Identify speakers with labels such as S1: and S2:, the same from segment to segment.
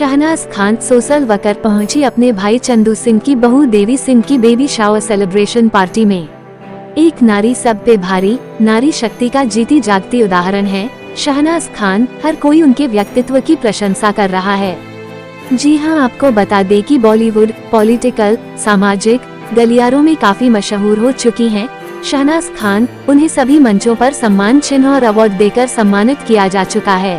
S1: Shehnaaz Khan social worker पहुंची अपने भाई चंदू सिंह की बहू देवी सिंह की बेबी शावर सेलिब्रेशन पार्टी में। एक नारी सब पे भारी, नारी शक्ति का जीती जागती उदाहरण है शहनाज खान। हर कोई उनके व्यक्तित्व की प्रशंसा कर रहा है। जी हां, आपको बता दें कि बॉलीवुड, पॉलिटिकल, सामाजिक गलियारों में काफी मशहूर हो चुकी हैं शहनाज खान। उन्हें सभी मंचों पर सम्मान चिन्ह और अवार्ड देकर सम्मानित किया जा चुका है।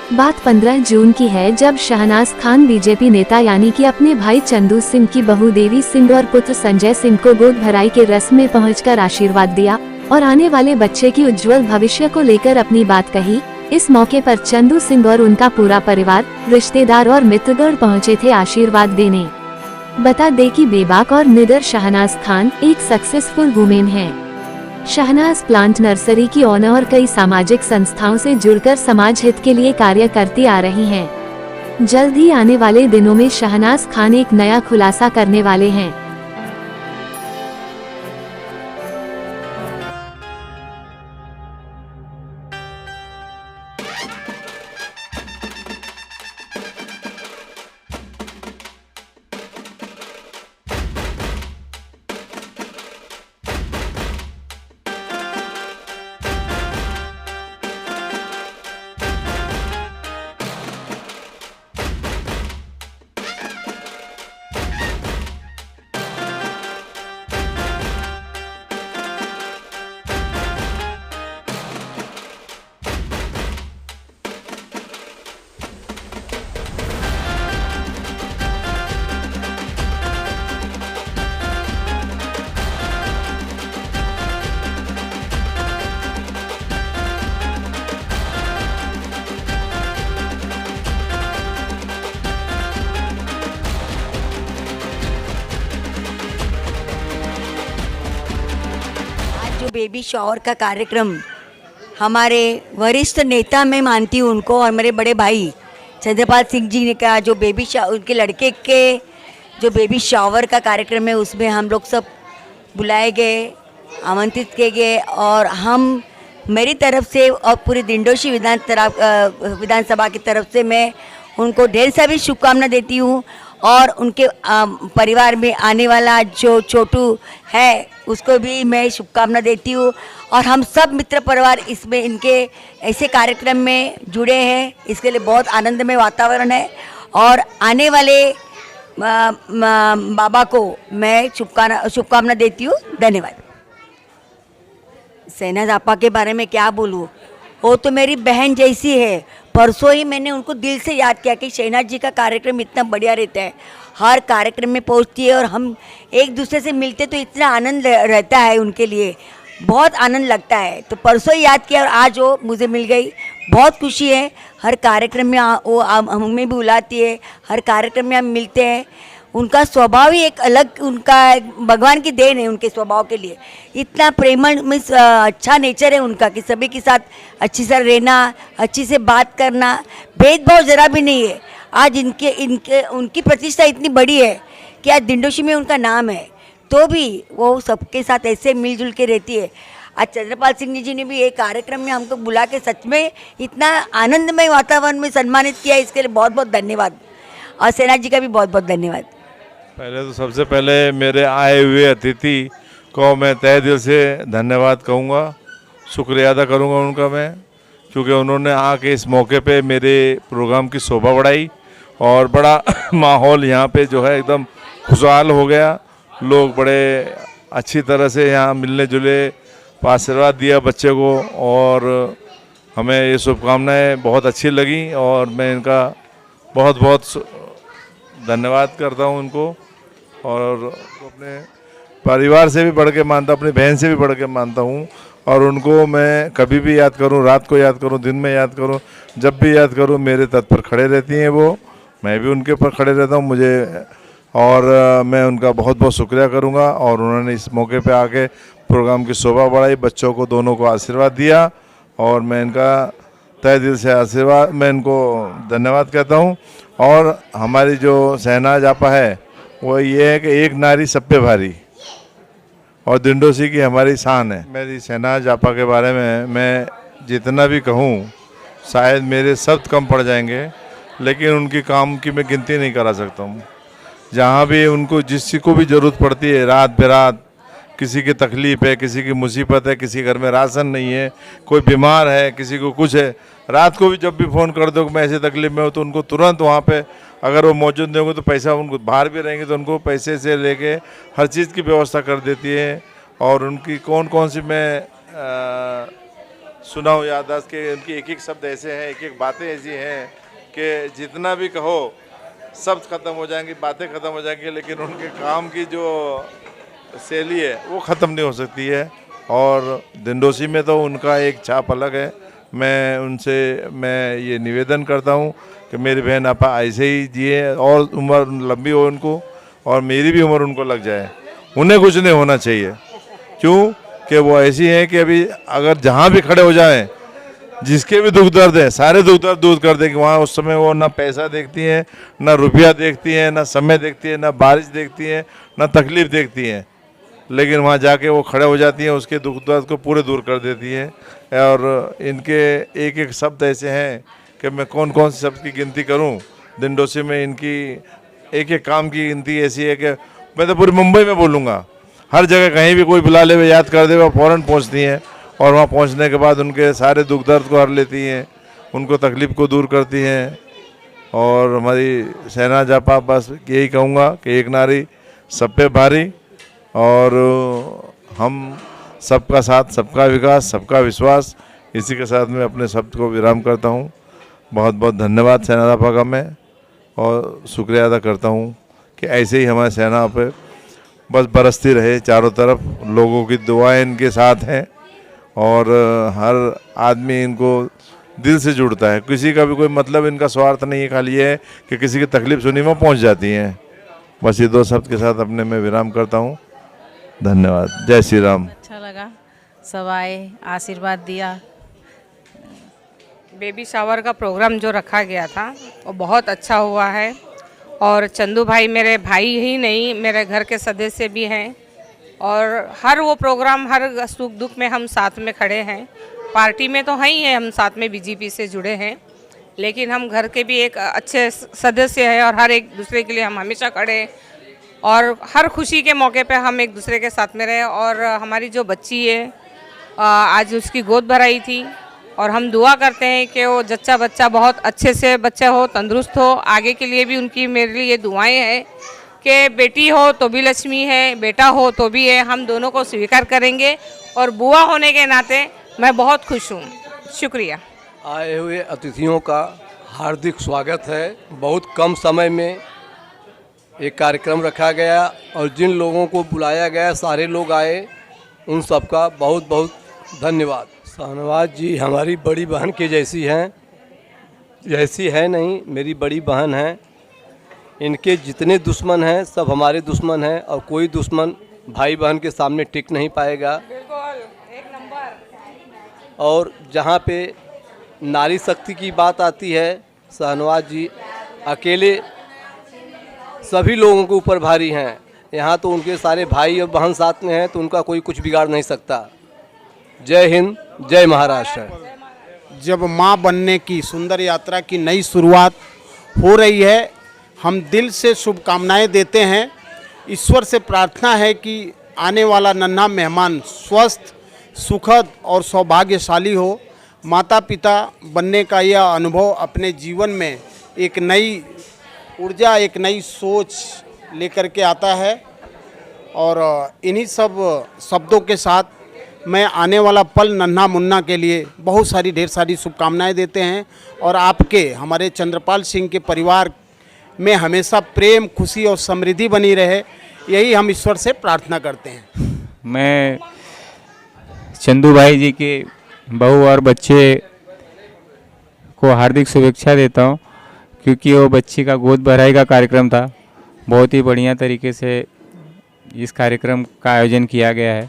S1: बात 15 जून की है जब शहनाज खान बीजेपी नेता यानी कि अपने भाई चंदू सिंह की बहू देवी सिंह और पुत्र संजय सिंह को गोद भराई के रस्म में पहुंचकर आशीर्वाद दिया और आने वाले बच्चे की उज्जवल भविष्य को लेकर अपनी बात कही। इस मौके पर चंदू सिंह और उनका पूरा परिवार, रिश्तेदार और मित्रगण पहुंचे थे आशीर्वाद देने। बता दें कि बेबाक और निडर शहनाज खान एक सक्सेसफुल वुमेन है। शहनाज प्लांट नर्सरी की ओनर और कई सामाजिक संस्थाओं से जुड़कर समाज हित के लिए कार्य करती आ रही हैं। जल्द ही आने वाले दिनों में शहनाज खान एक नया खुलासा करने वाले हैं।
S2: जो बेबी शावर का कार्यक्रम हमारे वरिष्ठ नेता मैं मानती हूँ उनको, और मेरे बड़े भाई चंद्रपाल सिंह जी ने का जो उनके लड़के के जो बेबी शावर का कार्यक्रम है उसमें हम लोग सब बुलाए गए, आमंत्रित किए गए। और हम मेरी तरफ से और पूरी दिंडोशी विधानसभा की तरफ से मैं उनको ढेर सारी शुभकामना देती हूँ। और उनके परिवार में आने वाला जो छोटू है उसको भी मैं शुभकामना देती हूँ। और हम सब मित्र परिवार इसमें इनके ऐसे कार्यक्रम में जुड़े हैं, इसके लिए बहुत आनंदमय वातावरण है। और आने वाले बाबा को मैं शुभकामना देती हूँ। धन्यवाद। शहनाज आपा के बारे में क्या बोलूँ, वो तो मेरी बहन जैसी है। परसों ही मैंने उनको दिल से याद किया कि शहनाज जी का कार्यक्रम इतना बढ़िया रहता है, हर कार्यक्रम में पहुंचती है और हम एक दूसरे से मिलते तो इतना आनंद रहता है, उनके लिए बहुत आनंद लगता है। तो परसों ही याद किया और आज वो मुझे मिल गई, बहुत खुशी है। हर कार्यक्रम में वो हमें भी बुलाती है, हर कार्यक्रम में हम मिलते हैं। उनका स्वभाव ही एक अलग, उनका भगवान की देन है उनके स्वभाव के लिए। इतना प्रेमल में अच्छा नेचर है उनका कि सभी के साथ अच्छी से रहना, अच्छी से बात करना, भेदभाव ज़रा भी नहीं है। आज उनकी प्रतिष्ठा इतनी बड़ी है कि आज दिंडोशी में उनका नाम है, तो भी वो सबके साथ ऐसे मिलजुल के रहती है। आज चंद्रपाल सिंह जी ने भी एक कार्यक्रम में हमको बुला के सच में इतना आनंदमय वातावरण में सम्मानित किया, इसके लिए बहुत बहुत धन्यवाद। और शहनाज जी का भी बहुत बहुत धन्यवाद।
S3: पहले तो सबसे पहले मेरे आए हुए अतिथि को मैं तहे दिल से धन्यवाद कहूँगा, शुक्रिया अदा करूँगा उनका मैं, क्योंकि उन्होंने आके इस मौके पे मेरे प्रोग्राम की शोभा बढ़ाई और बड़ा माहौल यहाँ पे जो है एकदम खुशहाल हो गया। लोग बड़े अच्छी तरह से यहाँ मिलने जुले, आशीर्वाद दिया बच्चे को और हमें ये शुभकामनाएँ बहुत अच्छी लगी और मैं इनका बहुत बहुत धन्यवाद करता हूँ उनको। और अपने परिवार से भी बढ़ के मानता, अपनी बहन से भी बढ़ के मानता हूँ। और उनको मैं कभी भी याद करूँ, रात को याद करूँ, दिन में याद करूँ, जब भी याद करूँ मेरे तट पर खड़े रहती हैं वो, मैं भी उनके ऊपर खड़े रहता हूँ मुझे। और मैं उनका बहुत बहुत शुक्रिया करूँगा। और उन्होंने इस मौके पे आके प्रोग्राम की शोभा बढ़ाई, बच्चों को दोनों को आशीर्वाद दिया और मैं इनका तहे दिल से आशीर्वाद, मैं इनको धन्यवाद कहता हूँ। और हमारी जो शहनाज आपा है वो ये है कि एक नारी सब पे भारी और दिंडोशी की हमारी शान है। मेरी शहनाज आपा के बारे में मैं जितना भी कहूँ शायद मेरे शब्द कम पड़ जाएंगे, लेकिन उनकी काम की मैं गिनती नहीं करा सकता हूँ। जहाँ भी उनको जिसकी को भी ज़रूरत पड़ती है, रात बेरात किसी की तकलीफ़ है, किसी की मुसीबत है, किसी घर में राशन नहीं है, कोई बीमार है, किसी को कुछ है, रात को भी जब भी फ़ोन कर दो कि मैं ऐसी तकलीफ़ में हूँ तो उनको तुरंत वहाँ पे अगर वो मौजूद नहीं होंगे तो पैसा, उनको बाहर भी रहेंगे तो उनको पैसे से लेके हर चीज़ की व्यवस्था कर देती है। और उनकी कौन कौन सी मैं सुनाऊँ याददाश्त के, उनकी एक एक शब्द ऐसे हैं, एक एक बातें ऐसी हैं कि जितना भी कहो शब्द ख़त्म हो जाएंगे, बातें ख़त्म हो जाएंगी, लेकिन उनके काम की जो शैली है वो ख़त्म नहीं हो सकती है। और दिंडोसी में तो उनका एक छाप अलग है। मैं ये निवेदन करता हूँ कि मेरी बहन आपा ऐसे ही जिए और उम्र लंबी हो उनको, और मेरी भी उम्र उनको लग जाए। उन्हें कुछ नहीं होना चाहिए, क्यों कि वो ऐसी हैं कि अभी अगर जहाँ भी खड़े हो जाएं, जिसके भी दुख दर्द है सारे दुख दर्द दूर कर देंगे। वहाँ उस समय वो ना पैसा देखती हैं, ना रुपया देखती हैं, ना समय देखती है, ना बारिश देखती हैं, ना तकलीफ़ देखती हैं, लेकिन वहाँ जाके वो खड़े हो जाती हैं, उसके दुख दर्द को पूरे दूर कर देती हैं। और इनके एक एक शब्द ऐसे हैं कि मैं कौन कौन से शब्द की गिनती करूं। दिंडोसी में इनकी एक एक काम की गिनती ऐसी है कि मैं तो पूरी मुंबई में बोलूँगा, हर जगह कहीं भी कोई बुला ले, वे याद कर दे, वो फ़ौरन पहुँचती हैं और वहाँ पहुँचने के बाद उनके सारे दुख दर्द को हर लेती हैं, उनको तकलीफ़ को दूर करती हैं। और हमारी सेना जापा बस यही कहूँगा कि एक नारी सब पे भारी, और हम सबका साथ, सबका विकास, सबका विश्वास। इसी के साथ मैं अपने शब्द को विराम करता हूँ। बहुत बहुत धन्यवाद सेना जापा का मैं, और शुक्रिया अदा करता हूँ कि ऐसे ही हमारे सेना पे बस बरसती रहे चारों तरफ। लोगों की दुआएं इनके साथ हैं और हर आदमी इनको दिल से जुड़ता है। किसी का भी कोई मतलब इनका स्वार्थ नहीं है, खाली ये है कि किसी की तकलीफ सुनी में पहुँच जाती हैं। बस ये दो शब्द के साथ अपने मैं विराम करता हूँ। धन्यवाद। जय श्री राम।
S4: अच्छा लगा, सब आए, आशीर्वाद दिया।
S5: बेबी शावर का प्रोग्राम जो रखा गया था वो बहुत अच्छा हुआ है, और चंदू भाई मेरे भाई ही नहीं, मेरे घर के सदस्य भी हैं, और हर वो प्रोग्राम, हर सुख दुख में हम साथ में खड़े हैं। पार्टी में तो हैं ही हैं, हम साथ में बीजेपी से जुड़े हैं, लेकिन हम घर के भी एक अच्छे सदस्य हैं, और हर एक दूसरे के लिए हम हमेशा खड़े हैं, और हर खुशी के मौके पे हम एक दूसरे के साथ में रहे। और हमारी जो बच्ची है आज उसकी गोद भराई थी, और हम दुआ करते हैं कि वो जच्चा बच्चा बहुत अच्छे से बच्चा हो, तंदुरुस्त हो। आगे के लिए भी उनकी मेरे लिए ये दुआएं हैं कि बेटी हो तो भी लक्ष्मी है, बेटा हो तो भी है, हम दोनों को स्वीकार करेंगे। और बुआ होने के नाते मैं बहुत खुश हूँ। शुक्रिया।
S6: आए हुए अतिथियों का हार्दिक स्वागत है। बहुत कम समय में एक कार्यक्रम रखा गया, और जिन लोगों को बुलाया गया सारे लोग आए, उन सबका बहुत बहुत धन्यवाद। शाहनवाज जी हमारी बड़ी बहन के जैसी हैं, जैसी है नहीं, मेरी बड़ी बहन है। इनके जितने दुश्मन हैं सब हमारे दुश्मन हैं, और कोई दुश्मन भाई बहन के सामने टिक नहीं पाएगा।
S5: एक नंबर।
S6: और जहाँ पे नारी शक्ति की बात आती है, शाहनवाज जी अकेले सभी लोगों के ऊपर भारी हैं। यहाँ तो उनके सारे भाई और बहन साथ में हैं, तो उनका कोई कुछ बिगाड़ नहीं सकता। जय हिंद, जय महाराष्ट्र।
S7: जब माँ बनने की सुंदर यात्रा की नई शुरुआत हो रही है, हम दिल से शुभकामनाएं देते हैं। ईश्वर से प्रार्थना है कि आने वाला नन्हा मेहमान स्वस्थ, सुखद और सौभाग्यशाली हो। माता पिता बनने का यह अनुभव अपने जीवन में एक नई ऊर्जा, एक नई सोच लेकर के आता है। और इन्हीं सब शब्दों के साथ मैं आने वाला पल नन्हा मुन्ना के लिए बहुत सारी ढेर सारी शुभकामनाएं देते हैं, और आपके हमारे चंद्रपाल सिंह के परिवार में हमेशा प्रेम, खुशी और समृद्धि बनी रहे, यही हम ईश्वर से प्रार्थना करते हैं।
S8: मैं चंदू भाई जी के बहू और बच्चे को हार्दिक शुभेच्छा देता हूं, क्योंकि वो बच्ची का गोद भराई का कार्यक्रम था। बहुत ही बढ़िया तरीके से इस कार्यक्रम का आयोजन किया गया है।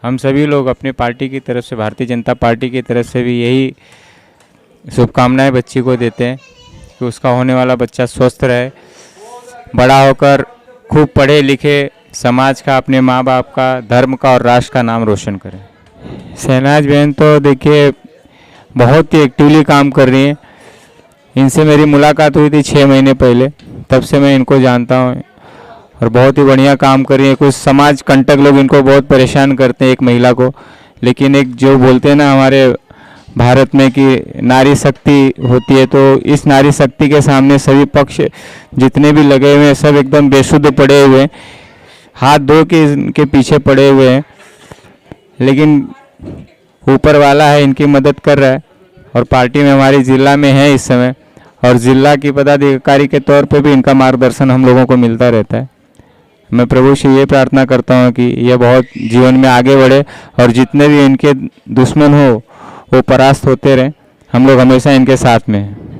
S8: हम सभी लोग अपने पार्टी की तरफ से, भारतीय जनता पार्टी की तरफ से भी यही शुभकामनाएं बच्ची को देते हैं कि उसका होने वाला बच्चा स्वस्थ रहे, बड़ा होकर खूब पढ़े लिखे, समाज का, अपने माँ बाप का, धर्म का और राष्ट्र का नाम रोशन करे। शहनाज बहन तो देखिए बहुत ही एक्टिवली काम कर रही हैं। इनसे मेरी मुलाकात हुई थी 6 महीने पहले, तब से मैं इनको जानता हूँ और बहुत ही बढ़िया काम कर रही है। कुछ समाज कंटक लोग इनको बहुत परेशान करते हैं एक महिला को, लेकिन एक जो बोलते हैं ना हमारे भारत में कि नारी शक्ति होती है, तो इस नारी शक्ति के सामने सभी पक्ष जितने भी लगे हुए हैं सब एकदम बेसुध पड़े हुए हैं, हाथ धो के इनके पीछे पड़े हुए हैं, लेकिन ऊपर वाला है इनकी मदद कर रहा है। और पार्टी में हमारी ज़िला में है इस समय, और ज़िला की पदाधिकारी के तौर पे भी इनका मार्गदर्शन हम लोगों को मिलता रहता है। मैं प्रभु से ये प्रार्थना करता हूँ कि ये बहुत जीवन में आगे बढ़े और जितने भी इनके दुश्मन हो वो परास्त होते रहें। हम लोग हमेशा इनके साथ में हैं।